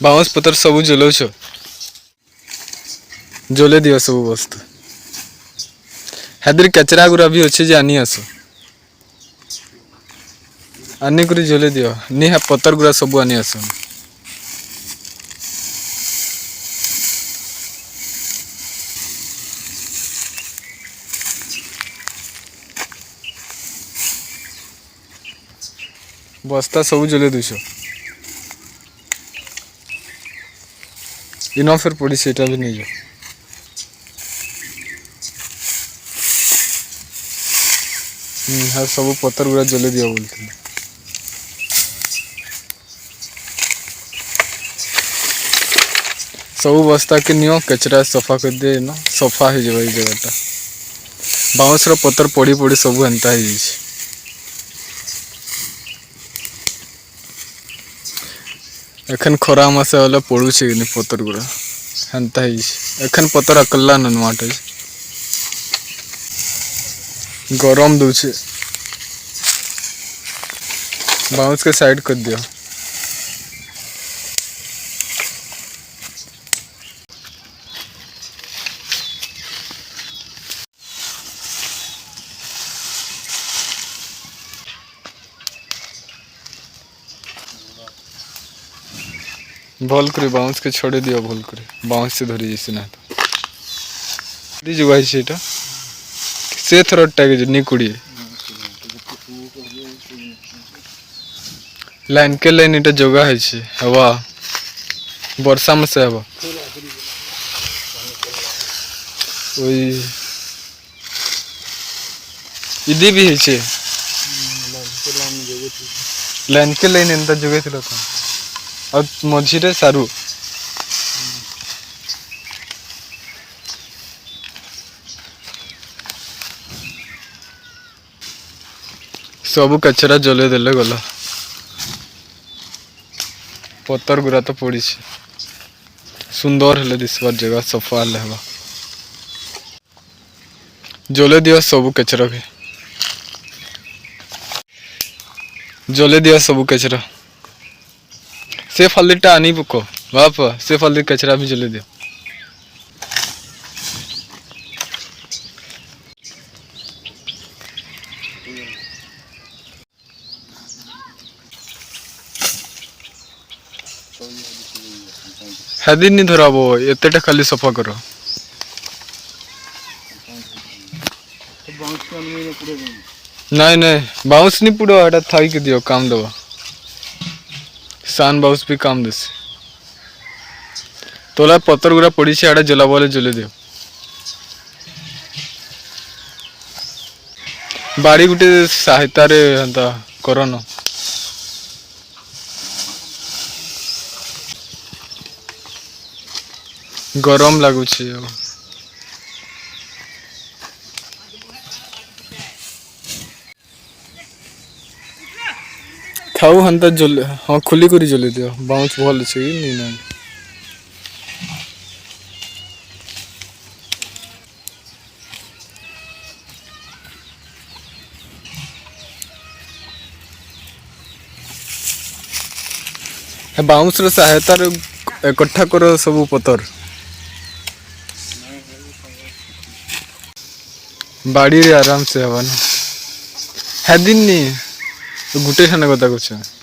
bounce पतर सब जलाउछ जले दियो सब वस्तु हेदर कचरा गुरा भी अच्छे जे आनी आस आनी करी जले दियो नि पतर गुरा सब आनी आस बस्ता सब जले दुश इनो फिर पड़ी सेटा भी नहीं जाओ हाँ सब पतर गुरा जले दिया बोलते सब बस्ता के नियो कचरा सफा कर दे ना सफा हो जाए जगहटा बाउंस पतर पड़ी पड़ी सब एंता ही एखन खरा मासे वाला पड़ू कि पतर गुरा हेन्ता ही एखन पतर अकल्ला ननवाट गरम दूचे बाउंस के साइड कर दिया भल करे बाउंस के छोड़े दिया भल करे बाउंस से धरी जैसे ना तो जुगाई सेटा से थरटा के नी कुड़ी लाइन के लाइन इटा जगह है छे हवा वर्षा में से हवा ओई इदी भी है छे लाइन के लाइन एंता जगह थिला तो और मझिरे सारू सब कचरा जले देले गला पत्तर गुरा तो पड़ी सुंदर हेले दिसबार जगह सफा हेले जले दिया सब कचरा के जले दिया सब कचरा से फलटा आनी पको बाप से फल कचरा भी जले दिया हेदिन नहीं धराबो एतेटा खाली सफा करो नहीं नहीं बाउंस नहीं पुड़ो एटा थाई के दियो काम दवा सान बाउंस भी काम देस तोला पत्तर गुरा पड़ी से एटा जला बोले जले दियो बाड़ी गुटे सहायता रे हंता करो न गरम लागू छे खाऊ हंता जले हाँ खुली करी जले दियो बाउंस भल छे नी ना बाउंस रे सहायता रे इकट्ठा करो सब पतर बाड़ी रे आराम से हवा ना है दिन नी गुटे खाने कथा कुछ